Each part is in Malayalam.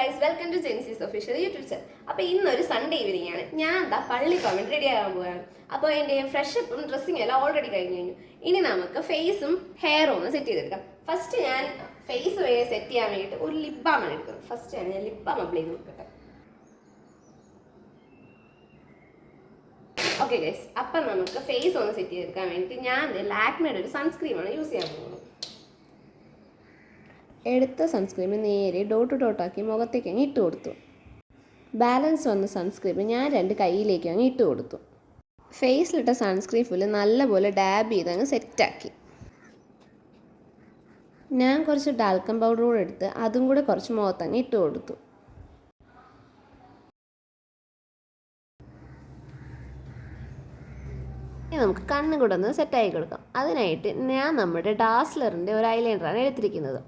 ഗൈസ്, വെൽക്കം ടു ജെൻസീസ് ഒഫീഷ്യൽ യൂട്യൂബ് ചാനൽ. അപ്പോൾ ഇന്നൊരു സൺഡേ ഈവനിങ് ആണ്. ഞാൻ എന്താ പള്ളി പോകാൻ വേണ്ടി റെഡി ആകാൻ പോവുകയാണ്. അപ്പോൾ എൻ്റെ ഫ്രഷപ്പും ഡ്രസ്സിങ് എല്ലാം ഓൾറെഡി കഴിഞ്ഞു. ഇനി നമുക്ക് ഫേസും ഹെയറും ഒന്ന് സെറ്റ് ചെയ്തെടുക്കാം. ഫസ്റ്റ് ഞാൻ ഫേസ് സെറ്റ് ചെയ്യാൻ വേണ്ടിയിട്ട് ഒരു ലിപ് ബാം ആണ് എടുക്കുന്നത്. ഫസ്റ്റ് ഞാൻ ലിപ് ബാം അപ്ലൈ ചെയ്ത് കൊടുക്കട്ടെ. ഓക്കെ ഗൈസ്, അപ്പം നമുക്ക് ഫേസ് ഒന്ന് സെറ്റ് ചെയ്തെടുക്കാൻ വേണ്ടിയിട്ട് ഞാൻ ലാക്മേയുടെ ഒരു സൺസ്ക്രീമാണ് യൂസ് ചെയ്യാൻ പോകുന്നത്. എടുത്ത സൺസ്ക്രീം നേരെ ഡോട്ട് ഡോട്ടാക്കി മുഖത്തേക്ക് അങ്ങ് ഇട്ട് കൊടുത്തു. ബാലൻസ് വന്ന സൺസ്ക്രീം ഞാൻ 2 കൈയിലേക്ക് അങ്ങ് ഇട്ട് കൊടുത്തു. ഫേസിലിട്ട സൺസ്ക്രീൻ ഫുള്ള് നല്ലപോലെ ഡാബ് ചെയ്ത് അങ്ങ് സെറ്റാക്കി. ഞാൻ കുറച്ച് ഡാൽക്കം പൗഡർ കൂടെ എടുത്ത് അതും കൂടെ കുറച്ച് മുഖത്തങ്ങ് ഇട്ട് കൊടുത്തു. ഇനി നമുക്ക് കണ്ണും കൂടെ ഒന്ന് സെറ്റാക്കി കൊടുക്കാം. അതിനായിട്ട് ഞാൻ നമ്മുടെ ഡാസ്ലറിൻ്റെ ഒരു ഐലൈനറാണ് എടുത്തിരിക്കുന്നത്.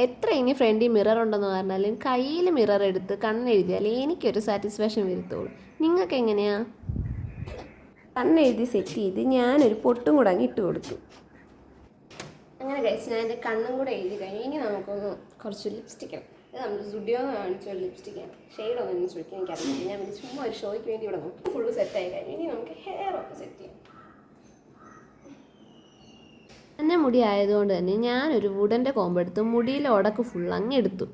എത്ര ഇനി ഫ്രണ്ടിൽ മിറർ ഉണ്ടെന്ന് പറഞ്ഞാലും കയ്യിൽ മിറർ എടുത്ത് കണ്ണെഴുതിയാൽ എനിക്കൊരു സാറ്റിസ്ഫാക്ഷൻ വരുത്തുള്ളൂ. നിങ്ങൾക്ക് എങ്ങനെയാണ്? കണ്ണെഴുതി സെറ്റ് ചെയ്ത് ഞാനൊരു പൊട്ടും കൂടെ അങ്ങ് ഇട്ട് കൊടുത്തു. അങ്ങനെ കഴിച്ച് ഞാൻ എൻ്റെ കണ്ണും കൂടെ എഴുതി കഴിഞ്ഞു. ഇനി നമുക്കൊന്ന് കുറച്ച് ലിപ്സ്റ്റിക്കാണ്. ഇത് നമ്മൾ സ്റ്റുഡിയോ കാണിച്ച ഒരു ലിപ്സ്റ്റിക്കാണ്. ഷെയ്ഡൊന്നും ചോദിക്കാൻ എനിക്കറിയില്ല. ഞാൻ ചുമ്മാ ഒരു ഷോയ്ക്ക് വേണ്ടി ഇവിടെ നോക്കി ഫുള്ള് സെറ്റായി കഴിഞ്ഞു. ഇനി നമുക്ക് ഹെയർ ഒക്കെ സെറ്റ് ചെയ്യാം. എൻ്റെ മുടി ആയതുകൊണ്ട് തന്നെ ഞാനൊരു വുഡൻ്റെ കോമ്പെടുത്ത് മുടിയിലെ ഉടക്ക് ഫുൾ അങ്ങ് എടുത്തു.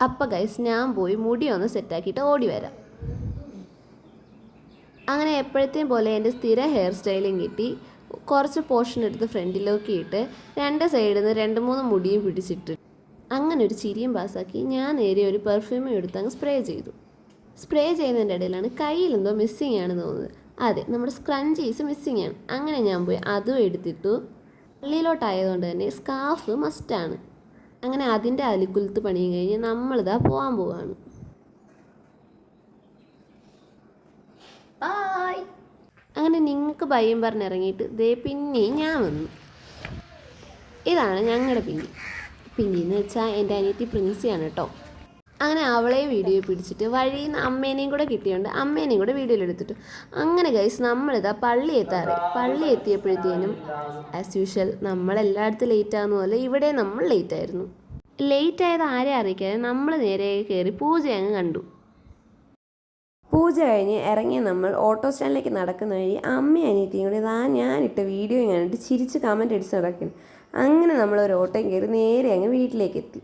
അപ്പം ഗൈസ്, ഞാൻ പോയി മുടി ഒന്ന് സെറ്റാക്കിയിട്ട് ഓടി വരാം. അങ്ങനെ എപ്പോഴത്തെയും പോലെ എൻ്റെ സ്ഥിരം ഹെയർ സ്റ്റൈലും കിട്ടി. കുറച്ച് പോർഷൻ എടുത്ത് ഫ്രണ്ടിലേക്ക് ഇട്ട് 2 സൈഡിൽ നിന്ന് 2-3 മുടിയും പിടിച്ചിട്ട് അങ്ങനെ ഒരു ചിരിയും പാസ്സാക്കി ഞാൻ നേരെ ഒരു പെർഫ്യൂമും എടുത്ത് അങ്ങ് സ്പ്രേ ചെയ്തു. സ്പ്രേ ചെയ്യുന്നതിൻ്റെ ഇടയിലാണ് കയ്യിലെന്തോ മിസ്സിങ് ആണ് തോന്നുന്നത്. അതെ, നമ്മുടെ സ്ക്രഞ്ചീസ് മിസ്സിങ് ആണ്. അങ്ങനെ ഞാൻ പോയി അതും എടുത്തിട്ടു. പള്ളിയിലോട്ടായതുകൊണ്ട് തന്നെ സ്കാർഫ് മസ്റ്റാണ്. അങ്ങനെ അതിൻ്റെ അലിക്കുലത്ത് പണിയും കഴിഞ്ഞ് നമ്മളിതാ പോകാൻ പോവാണ്. ബായ്. അങ്ങനെ നിങ്ങൾക്ക് ബൈയും പറഞ്ഞിറങ്ങിയിട്ട് ദേ പിന്നെയും ഞാൻ വന്നു. ഇതാണ് ഞങ്ങളുടെ പിന്നി എന്ന് വെച്ചാൽ എൻ്റെ അനിയത്തി പ്രിൻസിയാണ് കേട്ടോ. അങ്ങനെ അവളെ വീഡിയോ പിടിച്ചിട്ട് വഴിയിൽ നിന്ന് അമ്മേനെയും കൂടെ കിട്ടിയുണ്ട്. അമ്മേനെയും കൂടെ വീഡിയോയിലെടുത്തിട്ട് അങ്ങനെ ഗൈസ് നമ്മളിതാ പള്ളി എത്തിയപ്പോഴത്തേനും ആസ് യൂഷ്വൽ നമ്മളെല്ലായിടത്തും ലേറ്റ് ആകുന്ന പോലെ ഇവിടെ നമ്മൾ ലേറ്റ് ആയിരുന്നു. ലേറ്റ് ആയത് ആരെ അറിയിക്കാതെ നമ്മൾ നേരെ കയറി പൂജ അങ്ങ് കണ്ടു. പൂജ കഴിഞ്ഞ് ഇറങ്ങിയ നമ്മൾ ഓട്ടോ സ്റ്റാൻഡിലേക്ക് നടക്കുന്ന വഴി അമ്മയും അനിയത്തിയും കൂടി ഞാനിട്ട വീഡിയോ കണ്ടിട്ട് ചിരിച്ച് കമൻറ്റ് അടിച്ച് നടക്കുന്നു. അങ്ങനെ നമ്മളൊരു ഓട്ടോയും കയറി നേരെ അങ്ങ് വീട്ടിലേക്ക് എത്തി.